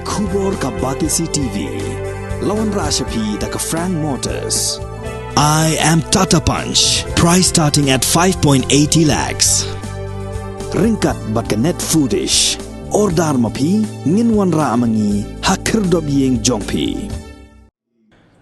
Kubor ka Batisi TV. Lawan Rashapi da ka Frank Motors. I am Tata Punch. Price starting at 5.80 lakhs. Ringkat bat ka net foodish. Ordar mapi nginwan ra amangi hakir dobyeng jongpi.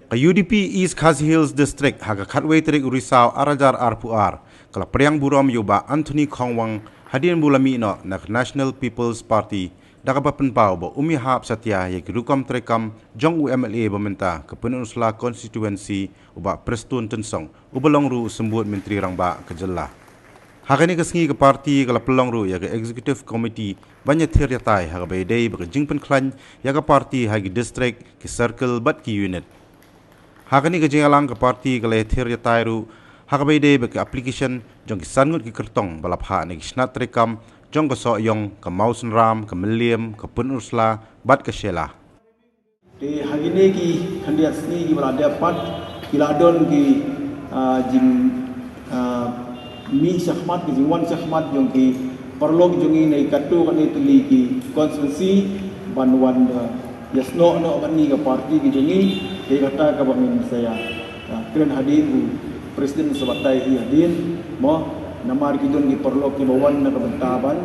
Ka UDP East Khasi Hills District haga khatway terik Urisau Arajar Arpuar kala priang burom yuba Anthony Khongwang hadian bulami no nak National People's Party daga papenpau bo umi hap satya ye rukam trekam jong UMLA bamenta ke penusla constituency uba Prestun Tensong ubalong ru sembut menteri rangba kejela. Hakani kesengi ke parti kala pelong ru ya ke executive committee banyak theriatai haga baydai ba jingpen klan ya ke parti hagi district ke circle bat ki unit. Hakani ke jengalang ke parti kala theriatai ru haga baydai ba ke application jong ki sangut ki kertong balap ha ne snat trekam jong ke soyong ke Mausen Ram ke Meliam ke Penusla bat ke Shelah. Di hari ini ki kandidat seni ki berada pat kiladon ki jing mi syahmat ki jing wan syahmat jong ki perlog jong ini katu kan itu li ki konstitusi banwan yasno no bani ke parti ki jong ini kata ka bamin saya keren hadir bu presiden sebatai hadir mo namar kidun di perlok di bawan na kabentaban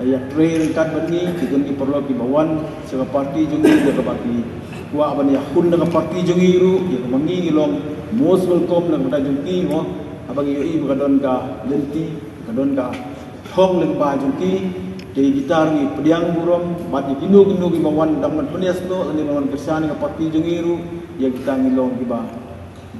ya trail kan bani kidun di perlok di bawan sa parti jungi da kabaki wa ban ya hun na parti jungi ru ya mangi ilong most welcome na kada jungi mo abang iyo kadon ka lenti kadon ka thong lemba jungi de gitar ni pediang burom bat ni kinu ki bawan daman penias no ni bawan kesan ka parti jungi ru ya kita ngilong ki ba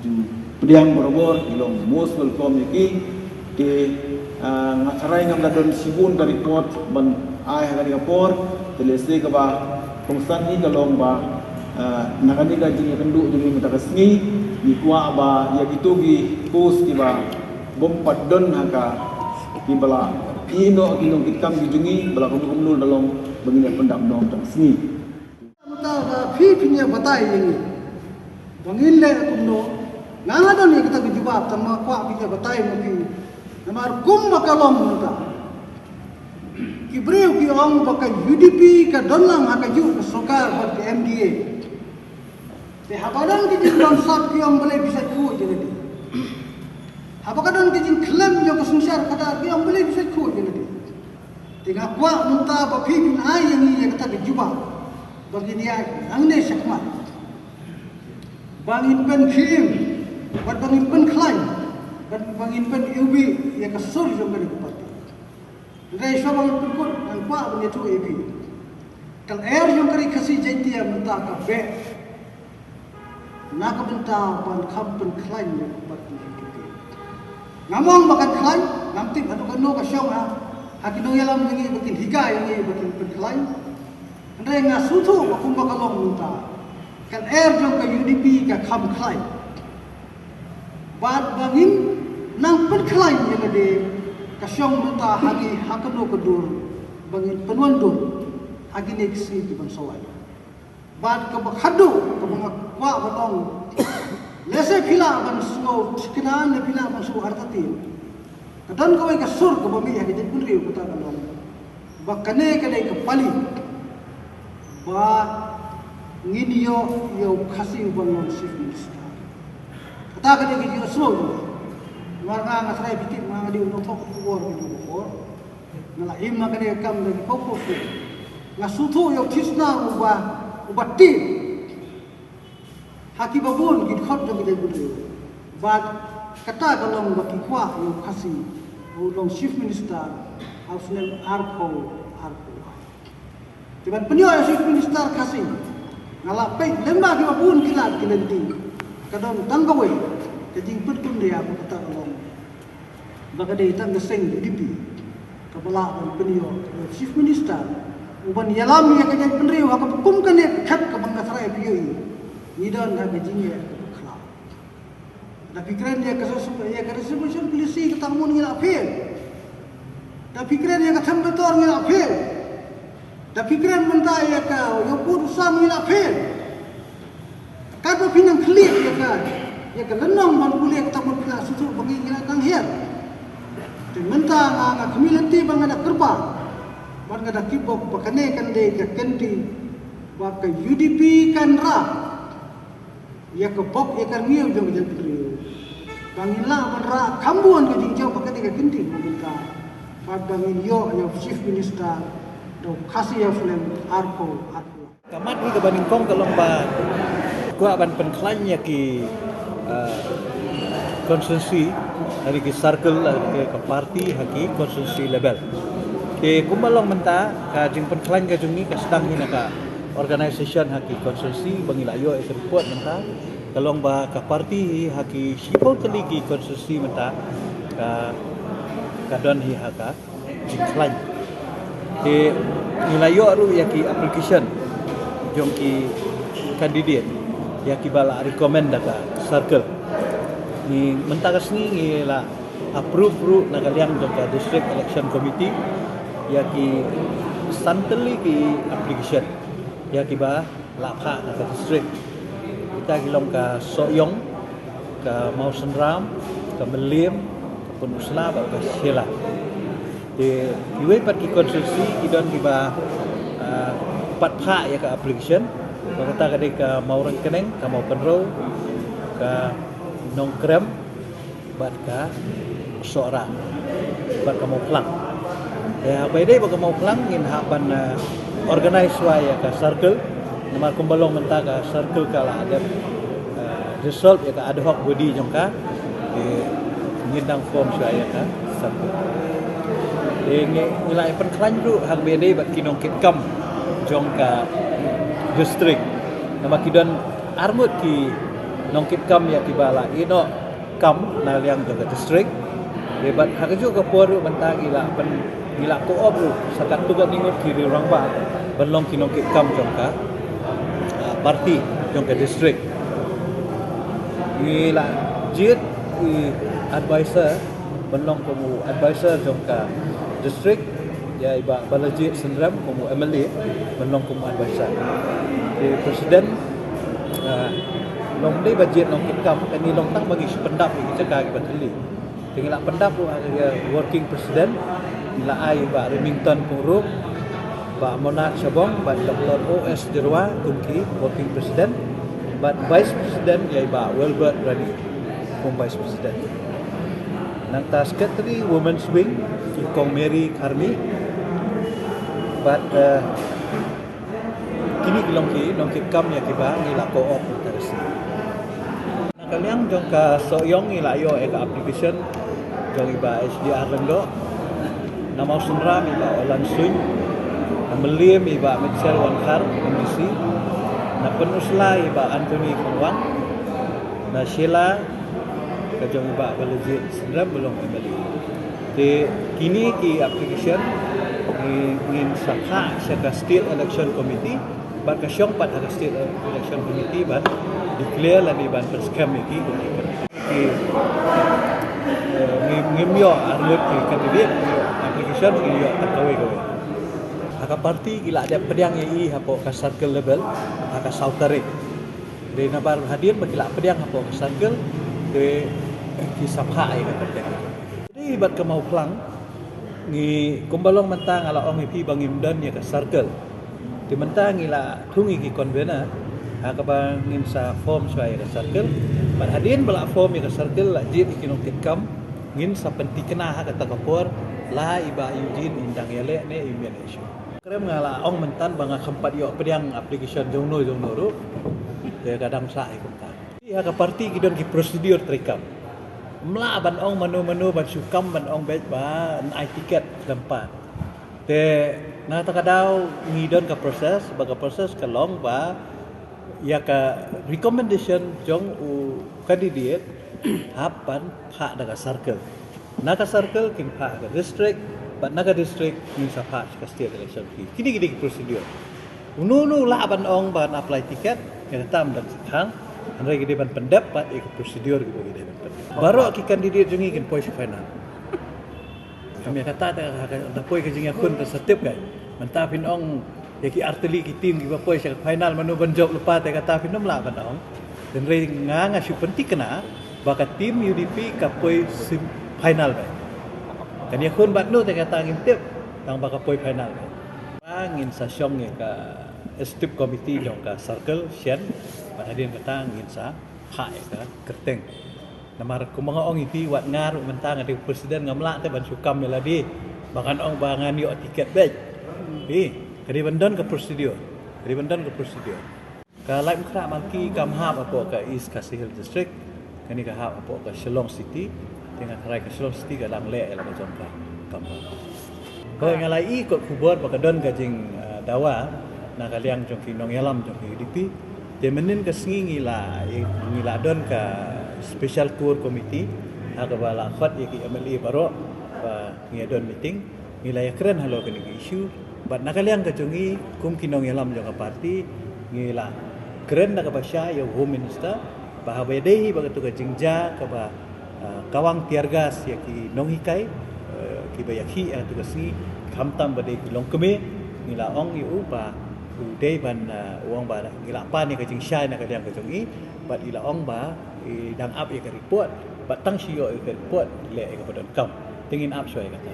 ju pediang borobor ilong most welcome ki di ngasarai ngam dadon sibun dari report ban ai hari kapor telese ke ba pengsan ni kalong ba nakani da jing kendu jing mata kesni di kuah ba ya gitu gi pus ki ba bompat don haka ki bala ino kinong kitkam gi jungi bala kumul dalong begini pendam dong kesni mata fi pinya batai ini bangin le kumno ngangadon ni kita jawab sama kwa pinya batai mungkin namar kum makalom nta kibreu ki ong baka UDP ka donlang haka ju sokar bat ke MDA te habadan ki jin don sab ki ong boleh bisa ku jadi habadan ki jin klaim jo kesungsar kada ki ong boleh bisa ku jadi tiga kwa nta ba pipin ai yang ni kata ke juba bagi dia angne sakmat bangin pen kim bat bangin pen klaim dan bangin pen UB ya kasur jong kali parti. Dai shobang pun dan kwa bani tu UB. Kal air jong kali kasi jaitia menta ka be. Na ka benta ban kham pen klain ya parti. Ngamong bakat klain, ngamti adu kano ka shong ha. Hakino yalam ngi bakin higai ngi bakin pen klain. Andai ngasutu bakum bakalong menta. Kal air jong ka UDP ka kham klain. Bad bangin nang penklaim yang ada kasyong menta hagi hakano kedur bangin penwandur hagi neksi di bangsawai bad ke bakhadu ke bangakwa batong lese pila bang sungo sekinan le pila bang sungo artati kadan ko ka sur ke bami hagi jadi punri kota kalong bakane kane ke pali ba ngini yo khasi bang chief minister kata kane ke yo sungo warga ngasrai bitik mga di unok kubor nala imma kane kam dari popo ngasutu yo tisna ubati haki babun git khot do gide gudu bad kata kalong baki kwa yo khasi ulong chief minister ausnen arko tiban penyo yo chief minister khasi ngala pe lemba ki babun kilat kilenti kadon tanggawe kajing pun dia aku kata kalong baka day tang geseng UDP kapala ang penyo chief minister uban yalam ya kajang penriu haka kum kane khat ka bangga sarai pioi nidan ha kajing ya khala da pikran dia kaso ya resolution polisi ketamun ngila apel da pikran ya katam betor ngila apel da pikran menta ya ka yo pur sam ngila apel kato pinang klik ya ka lenong man kuliah ketamun pila susu bagi ngila tang her menta nga community bang ada kerba bang ada kibok bakane kan de ka kenti Waka UDP kan ra ya ke bok ya kan ngiu jong jang trio bangin la ban ra kambuan ke jing jauh pakai tiga genting mereka bangin yo ya chief minister do kasih ya film arko kamat ni kebaning kong kelomba gua ban penklan ya ki konsensi hari ki circle hari ke parti haki konsensi level ke kumbalong menta ka jing penklan ka jungi ka sedang ni ka organisation haki konsensi bangilayo e report menta kalong ba ka parti haki sipau teligi konsensi menta ka don hi haka jingklan ke nilayo ru yaki application jong ki candidate yaki bala recommend ka circle ni menta kasni ngila approve ru nakaliang jong ka district election committee yaki santeli ki application ya kiba lakha ke district kita gilong ka Soyong ka Mau Senram ka Melim ka Penusla ba ka Sela di iwe pat ki konsensi idon kiba pat pha ya ka application kata ka ka Mau Rengkeneng ka Mau Penro ka Nongkrem bat ka Sora bat ka Mau Plang ya bae dei ba ka Mau Plang ngin haban organize ya ka circle nama kumbalong menta ka circle kala ada result ya ka ad hoc body jong ka ngindang form ya ka circle ngilai penklan ru hang bede bat kinong kit kam jong ka district nama kidon armut ki nongkit kam ya kibala ino kam na liang jong ka district debat hakajo ka poru menta gila pen gila ko obru sakat tugat ningot kiri orang ba belong kinongkit kam jong ka parti jong ka district gila jit advisor belong komu advisor jong ka district ya iba balajit sendram komu MLA belong komu advisor di presiden long dei budget nongkit kam kani long tang bagi pendap iki cakap ki bateli tinggal pendap working president ila ai ba Remington Puruk ba Monarch Sabong ba Dr. OS Jerwa kumki working president ba vice president ya ba Wilbert Rani kum vice president nang ta secretary women's wing ki Kong Mary Karmi ba kini kilong ki nongkit kam ya kiba ngila co-op terus nakaliang jong ka Soyong ila yo e ka application jong iba SDR Lenggo na Mau Senram iba Olan Sun na Melim iba Mitchell Wankar komisi na Penusla iba Anthony Kongwang na Sheila kajong iba Balajit Senram belum kembali di kini ki application ngin sakha sa state election committee bat ka syong pat ka state election committee bat declare la di ban per scam iki ki ngimyo arut ki candidate application iyo takawe aka parti gila ada pediang i hapo ka circle level aka sautare de nabar hadir bagila pediang hapo ka circle de ki sapha ai ka pediang jadi bat ka Mau Plang ngi kumbalong mentang ala ong ipi bangimdan ya ka circle di mentang ila thungi ki convener aka bangin sa form suai ka circle bat hadin bala form ya ka circle la jit kinong kitkam ngin sa penti kena ha kata kapor la iba Eugene indang yale ne imenation krem ngala ong mentan banga kempat yo pediang application jongno ru de kadang sa ikut ta ya ka parti gidon ki prosedur trikam mla ban ong manu ban sukam ban ong bet ba ai tiket tempat te na ta kadau ngidon ka proses baga proses ka long ba ya ka recommendation jong u candidate hapan pha daga circle naga circle king pha daga district but naga district king sa pha ka state election kini prosedur unu la ban ong ban apply tiket ya tam dan sekarang andai gede ban pendapat ik prosedur gitu gede baru ki candidate jungi kin poin final kami kata ada poin ke jingi akun tersetip kan mentapin ong ya ki arteli ki tim ki poin sa final manu ban job lupa te kata pin la ban ong dan re nganga si penting kena baka tim UDP kapoi final ba kan ya kun batno te kata ngintip tang baka poi final ba ngin sa syong ka stip komiti jong ka circle sian hadian kata ngin sa hak ka kerteng namar ku mga ong iti wat ngar mentang ade presiden ngamla te ban sukam meladi bahkan ong bangan yo tiket bej kadi bandan ke prosedur ka lain kra maki kam hab apo ka East Khasi Hills District kani ka hab apo ka Shillong City dengan rai ka Shillong City ka lang le la jong ka kam ko ngalai ikut kubur bakadon ka jing dawa na kaliang jong ki nong yalam jong ki UDP de menin ka singi ngila don ka special core committee ha ka bala khat ki MLA baro ba ngiadon meeting ngila ya keren halo ka ni issue bat na kaliang ka jongi kum ki nong yalam jong ka party ngila keren na ka basya ya home minister ba habedehi ba ka jingja ka ba kawang tiargas ya ki nong hikai ki ba yakhi tu ka si khamtam ba de ki long keme ngila ong yu ba day ban uang ba ngila pa ni ka jing syai na ka liang ka jongi bat ila ong ba dang up ya ka report bat tang siyo ka report le ka padon kam tingin up syai kata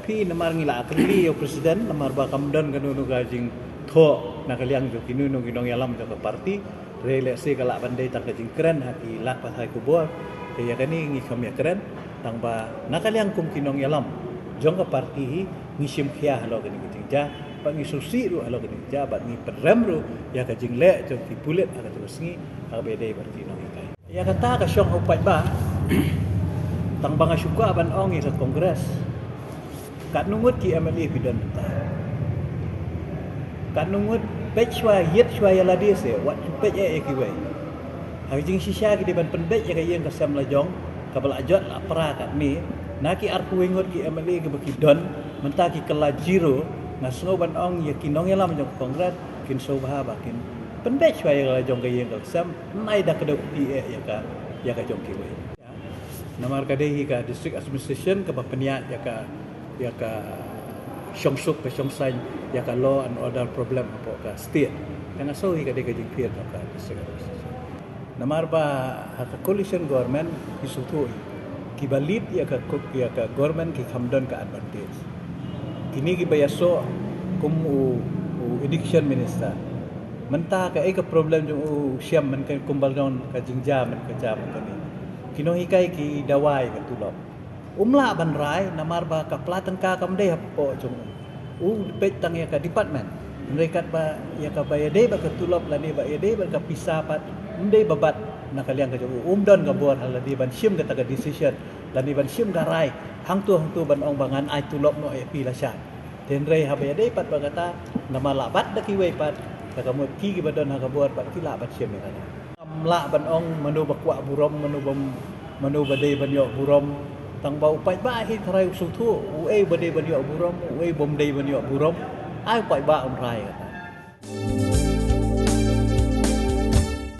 pi namar ngila akli yo presiden namar ba kamdon kanunu ka jing tho na ka liang jo kinunu ginong yalam jo ka party rele se kala bandai tak ka jing keren haki lak pa hai kubor ya kani ngi kam ya keren tang ba na ka liang kum kinong yalam jong ka party ngisim khia halo ka ni jingja ba ngi susi ru halo ka ni ja ba ngi perem ru ya ka jing le jong ki bulet ada terus ngi ka bede berti nong kai ya kata ka syong upat ba tang banga syuka ban ong ngi sa kongres kat nungut ki MLA bidan kat nungut pech shwa yet shwa ya la dia se wat pech e ki wei ha jing shisha ki ban pendek ya ka yeng ka sam la jong ka bala jot la pra kat mi naki arpu wingot ki MLA ki baki don menta ki kala jiro ngasno ban ong ya ki nong yalam jong kongres kin sobha ba kin pendek shwa ya la jong ka yeng ka sam nai da ka di ya ka jong ki wei namar ka dehi ka district administration ka ba peniat ya ka syongsuk ka syongsan ya ka law and order problem apo ka state kana so hi ka de ka jing pier ka district administration namar ba ha ka coalition government isutu ki balit ya ka government ki khamdon ka advantage kini ki bayaso kum education minister menta ka ka problem jong siam man ka kumbal don ka jingja man ka jam ka ni kino hikai ki dawai ka tulop umla ban rai namar ba ka platan ka kam de hapo jong pet tang ya ka department mereka ba ya ka bayade ba ka tulop la ni ba yade ba ka pisapat unde babat nakaliang ka jong don ka bor hala di ban sim ka taga decision la ni ban sim ka rai hang tu ban ong bangan ai tulop no e pila sya den rei ha bayade pat ba kata namala bat da ki we pat ka mo ki ki badon ha ka bor pat ki la bat sim ka amla ban ong manu bakwa burom manu badai ban yo burom tang bau pai ba hi thrai su thu bade ban yo burom bom dei ban yo burom ai pai ba om rai kata